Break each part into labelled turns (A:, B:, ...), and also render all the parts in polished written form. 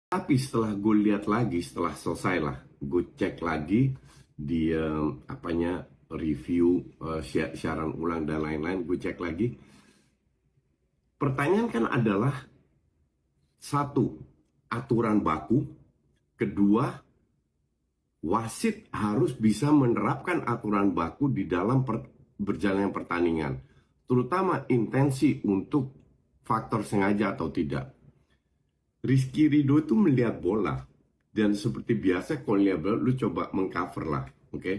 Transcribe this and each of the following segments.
A: Tapi setelah gue lihat lagi, setelah selesai lah, gue cek lagi di review, siaran ulang dan lain-lain, gue cek lagi. Pertanyaan kan adalah satu, aturan baku. Kedua, wasit harus bisa menerapkan aturan baku di dalam berjalannya pertandingan, terutama intensi untuk faktor sengaja atau tidak. Rizky Ridho itu melihat bola, dan seperti biasa kalau lihat bola lu coba mengcover lah, oke?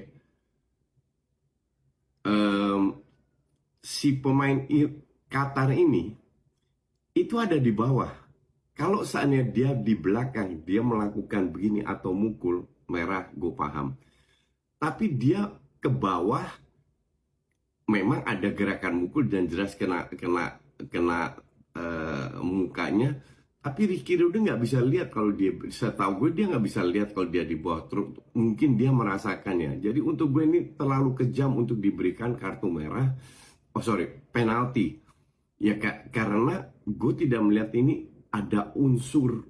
A: Si pemain Qatar ini itu ada di bawah. Kalau seandainya dia di belakang, dia melakukan begini atau mukul, merah, gue paham. Tapi dia ke bawah, memang ada gerakan mukul dan jelas kena mukanya. Tapi Ricky Rude nggak bisa lihat kalau dia, setahu gue dia nggak bisa lihat kalau dia di bawah. Terus mungkin dia merasakannya. Jadi untuk gue ini terlalu kejam untuk diberikan kartu merah. Penalti. Ya karena gue tidak melihat ini ada unsur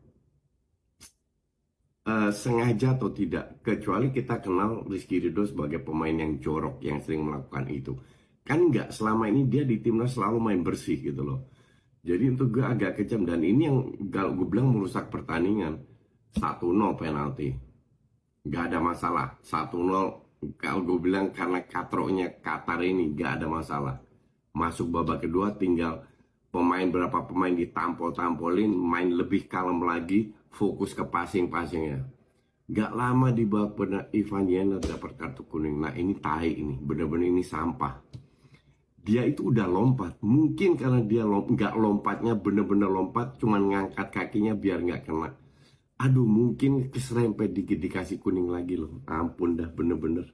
A: sengaja atau tidak. Kecuali kita kenal Rizky Ridho sebagai pemain yang jorok, yang sering melakukan itu. Kan nggak, selama ini dia di timnas selalu main bersih gitu loh. Jadi untuk gue agak kejam, dan ini yang kalau gue bilang merusak pertandingan. 1-0 penalti. Gak ada masalah. 1-0 kalau gue bilang karena katroknya Qatar ini gak ada masalah. Masuk babak kedua tinggal berapa pemain ditampol-tampolin, main lebih kalem lagi, fokus ke passing-passingnya. Gak lama di babak Ivan Jenner dapat kartu kuning. Nah ini tai, ini bener-bener ini sampah. Dia itu udah lompat, mungkin karena dia nggak lompatnya bener-bener lompat, cuman ngangkat kakinya biar nggak kena. Aduh, mungkin keserempet dikit dikasih kuning lagi loh. Ampun dah, bener-bener.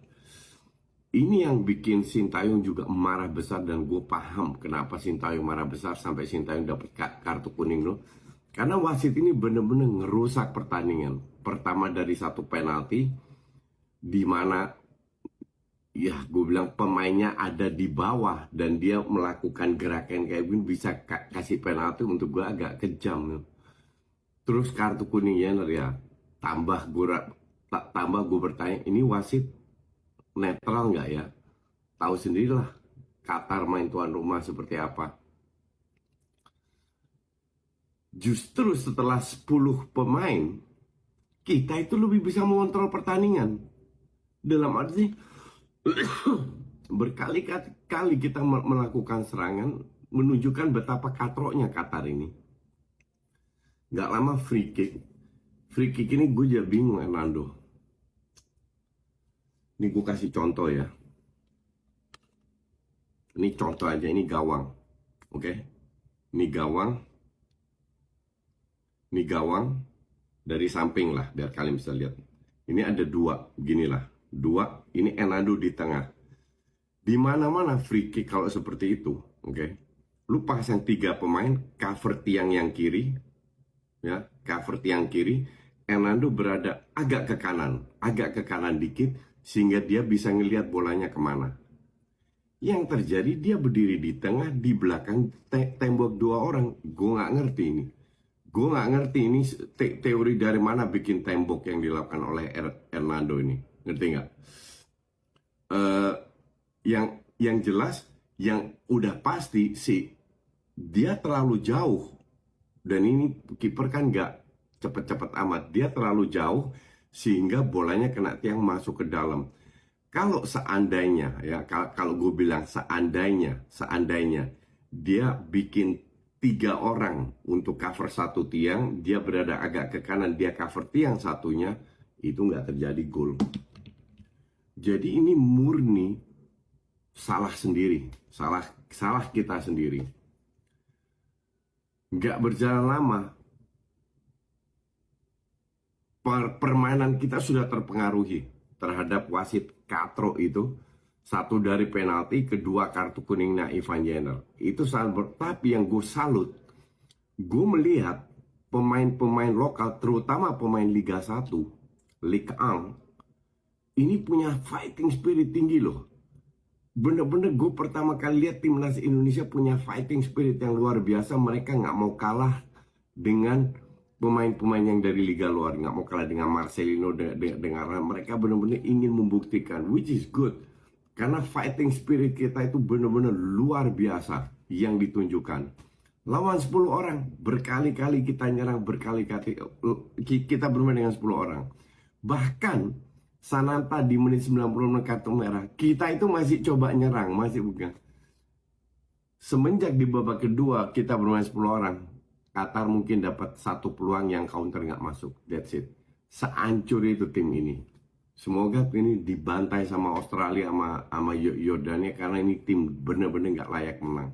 A: Ini yang bikin Sintayong juga marah besar, dan gue paham kenapa Sintayong marah besar sampai Sintayong dapat kartu kuning loh. Karena wasit ini bener-bener ngerusak pertandingan. Pertama dari satu penalti, di mana ya gue bilang pemainnya ada di bawah dan dia melakukan gerakan kayak gini, bisa kasih penalti, untuk gue agak kejam. Terus kartu kuningnya ya tambah gue bertanya, ini wasit netral nggak ya? Tahu sendirilah Qatar main tuan rumah seperti apa. Justru setelah 10 pemain, kita itu lebih bisa mengontrol pertandingan. Dalam arti berkali-kali kita melakukan serangan, menunjukkan betapa katroknya Qatar ini. Gak lama free kick ini gue jadi bingung, Hernando. Ini gue kasih contoh ya. Ini contoh aja, ini gawang. Oke? Ini gawang dari samping lah, biar kalian bisa lihat. Ini ada dua, beginilah. Dua, ini Hernando di tengah. Di mana-mana free kick kalau seperti itu, oke? Lu pasang 3 pemain, cover tiang yang kiri, ya, cover tiang kiri. Hernando berada agak ke kanan dikit, sehingga dia bisa ngelihat bolanya kemana. Yang terjadi dia berdiri di tengah, di belakang tembok 2 orang. Gue nggak ngerti ini. Teori dari mana bikin tembok yang dilakukan oleh Hernando ini. Ngerti nggak? Yang jelas, yang udah pasti sih, dia terlalu jauh. Dan ini kiper kan nggak cepet-cepet amat. Dia terlalu jauh sehingga bolanya kena tiang masuk ke dalam. Kalau seandainya, ya, kalau gue bilang seandainya dia bikin 3 orang untuk cover satu tiang, dia berada agak ke kanan, dia cover tiang satunya, itu nggak terjadi gol. Jadi ini murni salah sendiri, salah kita sendiri. Nggak berjalan lama, permainan kita sudah terpengaruhi terhadap wasit katro itu. Satu dari penalti, kedua kartu kuningnya Ivan Jenner. Itu tapi yang gue salut, gue melihat pemain-pemain lokal, terutama pemain Liga 1, Liga 1, ini punya fighting spirit tinggi loh. Bener-bener gue pertama kali lihat timnas Indonesia punya fighting spirit yang luar biasa. Mereka nggak mau kalah dengan pemain-pemain yang dari liga luar nggak mau kalah dengan Marcelino dengan mereka benar-benar ingin membuktikan, which is good karena fighting spirit kita itu benar-benar luar biasa yang ditunjukkan. Lawan 10 orang berkali-kali kita nyerang, berkali-kali kita bermain dengan 10 orang. Bahkan Sananta di menit 90 kartu merah, kita itu masih coba nyerang, masih bukan. Semenjak di babak kedua kita bermain 10 orang, Qatar mungkin dapat satu peluang yang counter nggak masuk. That's it. Sehancur itu tim ini. Semoga ini dibantai sama Australia sama Yordania karena ini tim benar-benar nggak layak menang.